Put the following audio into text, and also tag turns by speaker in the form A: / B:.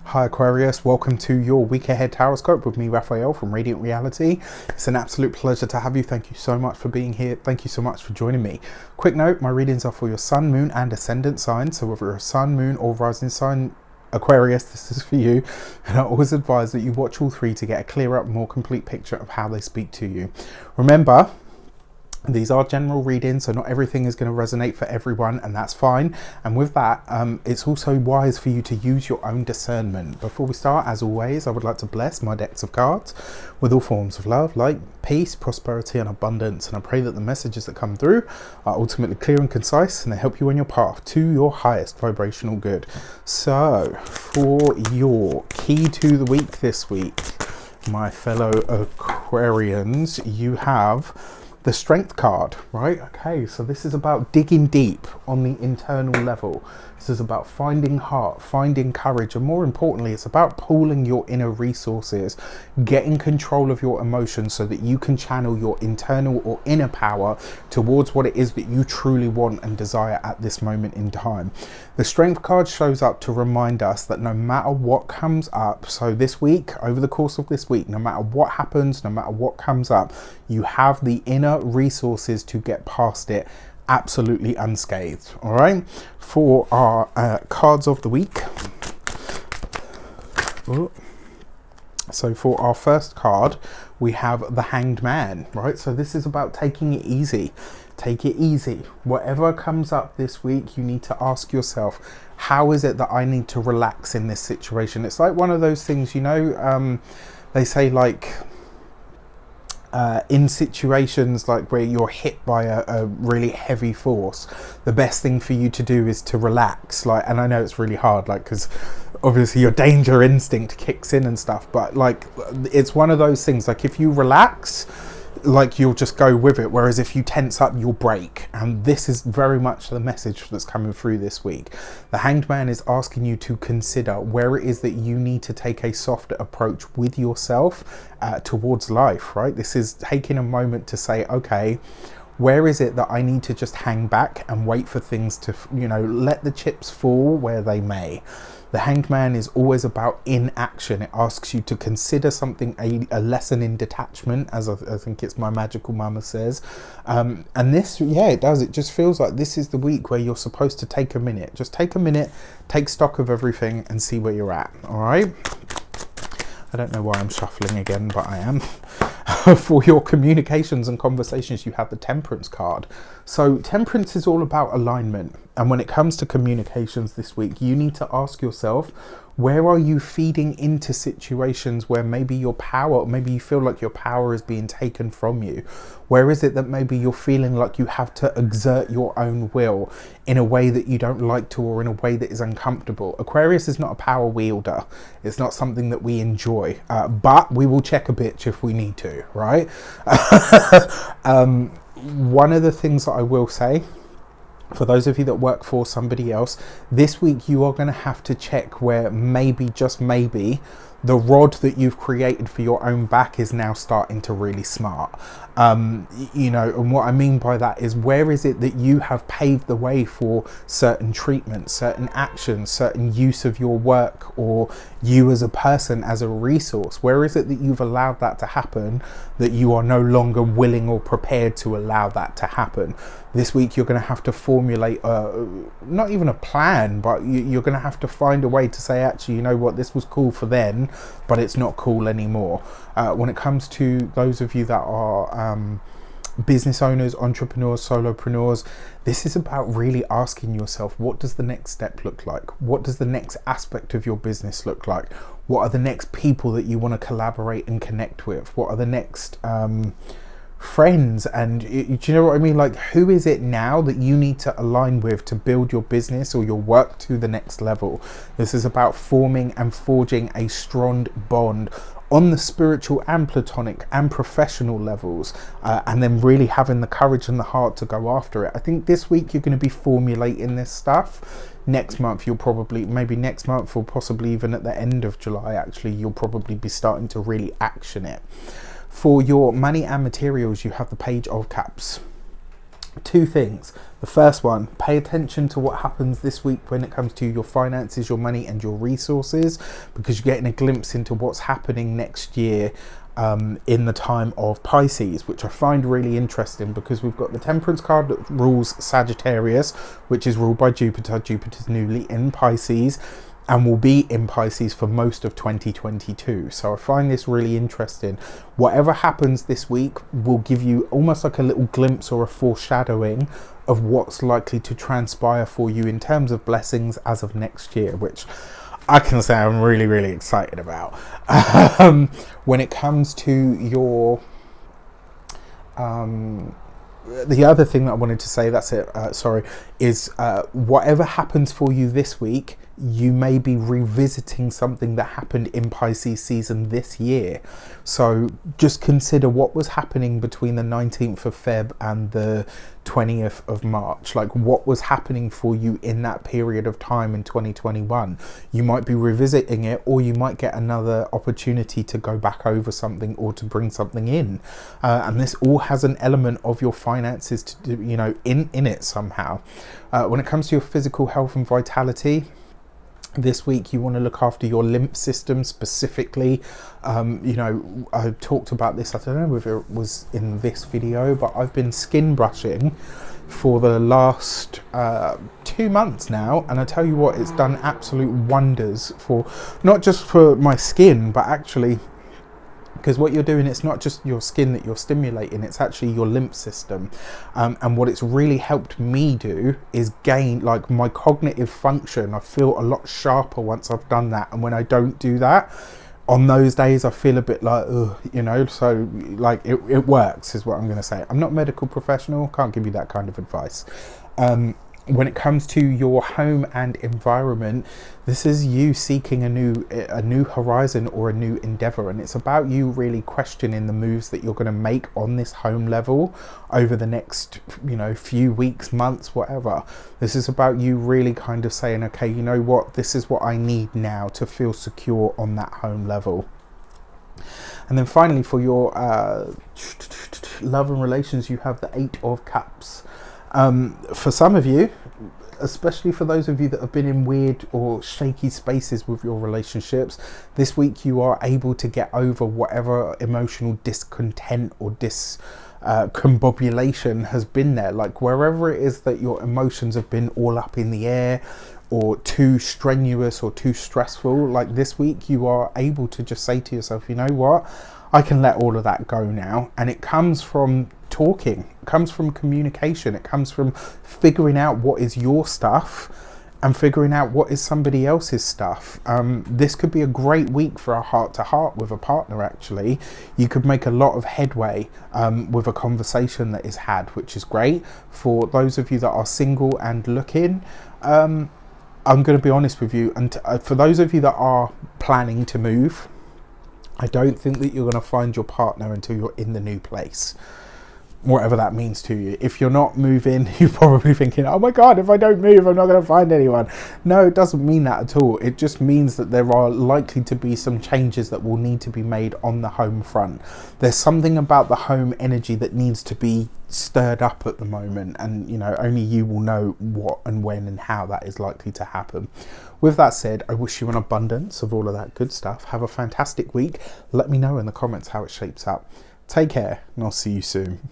A: Hi Aquarius, welcome to your week ahead horoscope with me, Raphael from Radiant Reality. It's an absolute pleasure to have you. Thank you so much for being here. Thank you so much for joining me. Quick note, my readings are for your sun, moon and ascendant sign. So whether you're a sun, moon or rising sign Aquarius, this is for you. And I always advise that you watch all three to get a clearer, more complete picture of how they speak to you. Remember, these are general readings, so not everything is going to resonate for everyone, and that's fine. And with that, it's also wise for you to use your own discernment. Before we start, as always, I would like to bless my decks of cards with all forms of love, light, peace, prosperity and abundance. And I pray that the messages that come through are ultimately clear and concise, and they help you on your path to your highest vibrational good. So for your key to the week this week, my fellow Aquarians, you have the Strength card, right? Okay, so this is about digging deep on the internal level. This is about finding heart, finding courage, and more importantly, it's about pooling your inner resources, getting control of your emotions so that you can channel your internal or inner power towards what it is that you truly want and desire at this moment in time. The Strength card shows up to remind us that no matter what comes up, so this week, over the course of this week, no matter what happens, no matter what comes up, you have the inner resources to get past it absolutely unscathed. All right, for our cards of the week, so for our first card we have the Hanged Man, right? So this is about taking it easy. Take it easy. Whatever comes up this week, you need to ask yourself, how is it that I need to relax in this situation? It's like one of those things, you know, they say like in situations like where you're hit by a really heavy force, the best thing for you to do is to relax. Like, and I know it's really hard, like, because obviously your danger instinct kicks in and stuff, but like it's one of those things, like if you relax, like you'll just go with it, whereas if you tense up, you'll break. And this is very much the message that's coming through this week. The Hanged Man is asking you to consider where it is that you need to take a softer approach with yourself towards life, right? This is taking a moment to say, okay, where is it that I need to just hang back and wait for things to, you know, let the chips fall where they may. The Hanged Man is always about inaction. It asks you to consider something, a lesson in detachment, as I think it's my magical mama says. And this, yeah, it does. It just feels like this is the week where you're supposed to take a minute. Just take a minute, take stock of everything and see where you're at. All right. I don't know why I'm shuffling again, but I am. For your communications and conversations, you have the Temperance card. So Temperance is all about alignment. And when it comes to communications this week, you need to ask yourself, where are you feeding into situations where maybe your power, maybe you feel like your power is being taken from you? Where is it that maybe you're feeling like you have to exert your own will in a way that you don't like to, or in a way that is uncomfortable? Aquarius is not a power wielder. It's not something that we enjoy, but we will check a bitch if we need to, right? One of the things that I will say, for those of you that work for somebody else, this week you are going to have to check where maybe, just maybe, the rod that you've created for your own back is now starting to really smart. You know, and what I mean by that is, where is it that you have paved the way for certain treatments, certain actions, certain use of your work, or you as a person as a resource? Where is it that you've allowed that to happen, that you are no longer willing or prepared to allow that to happen? This week you're going to have to formulate not even a plan, but you're going to have to find a way to say, actually, you know what, this was cool for then, but it's not cool anymore. When it comes to those of you that are business owners, entrepreneurs, solopreneurs, this is about really asking yourself, what does the next step look like? What does the next aspect of your business look like? What are the next people that you want to collaborate and connect with? What are the next friends? And do you know what I mean? Like, who is it now that you need to align with to build your business or your work to the next level? This is about forming and forging a strong bond on the spiritual and platonic and professional levels, and then really having the courage and the heart to go after it. I think this week you're going to be formulating this stuff. Next month you'll probably, maybe next month, or possibly even at the end of July, actually, you'll probably be starting to really action it. For your money and materials, you have the Page of Cups. Two things. The first one, pay attention to what happens this week when it comes to your finances, your money and your resources, because you're getting a glimpse into what's happening next year in the time of Pisces, which I find really interesting, because we've got the Temperance card that rules Sagittarius, which is ruled by Jupiter. Jupiter's newly in Pisces and will be in Pisces for most of 2022. So I find this really interesting. Whatever happens this week will give you almost like a little glimpse or a foreshadowing of what's likely to transpire for you in terms of blessings as of next year, which I can say I'm really, really excited about. When it comes to your the other thing that I wanted to say, that's it, is whatever happens for you this week, you may be revisiting something that happened in Pisces season this year. So just consider what was happening between the 19th of Feb and the 20th of March. Like, what was happening for you in that period of time in 2021. You might be revisiting it, or you might get another opportunity to go back over something or to bring something in. And this all has an element of your finances to do, you know, in it somehow. When it comes to your physical health and vitality, this week you want to look after your lymph system specifically. You know, I talked about this, I don't know if it was in this video, but I've been skin brushing for the last 2 months now, and I tell you what, it's done absolute wonders for not just for my skin, but actually, because what you're doing, it's not just your skin that you're stimulating, it's actually your lymph system. And what it's really helped me do is gain like my cognitive function. I feel a lot sharper once I've done that. And when I don't do that, on those days I feel a bit like, ugh, you know, so like it works is what I'm going to say. I'm not a medical professional, can't give you that kind of advice. When it comes to your home and environment, this is you seeking a new horizon or a new endeavor, and it's about you really questioning the moves that you're going to make on this home level over the next, you know, few weeks, months, whatever. This is about you really kind of saying, okay, you know what, this is what I need now to feel secure on that home level. And then finally, for your love and relations, you have the 8 of Cups. For some of you, especially for those of you that have been in weird or shaky spaces with your relationships, this week you are able to get over whatever emotional discontent or discombobulation has been there. Like, wherever it is that your emotions have been all up in the air or too strenuous or too stressful, like this week you are able to just say to yourself, you know what, I can let all of that go now. And it comes from talking, it comes from communication, it comes from figuring out what is your stuff and figuring out what is somebody else's stuff. This could be a great week for a heart-to-heart with a partner. Actually, you could make a lot of headway with a conversation that is had, which is great. For those of you that are single and looking, I'm going to be honest with you, and for those of you that are planning to move, I don't think that you're going to find your partner until you're in the new place, whatever that means to you. If you're not moving, you're probably thinking, oh my God, if I don't move, I'm not going to find anyone. No, it doesn't mean that at all. It just means that there are likely to be some changes that will need to be made on the home front. There's something about the home energy that needs to be stirred up at the moment, and you know, only you will know what and when and how that is likely to happen. With that said, I wish you an abundance of all of that good stuff. Have a fantastic week. Let me know in the comments how it shapes up. Take care, and I'll see you soon.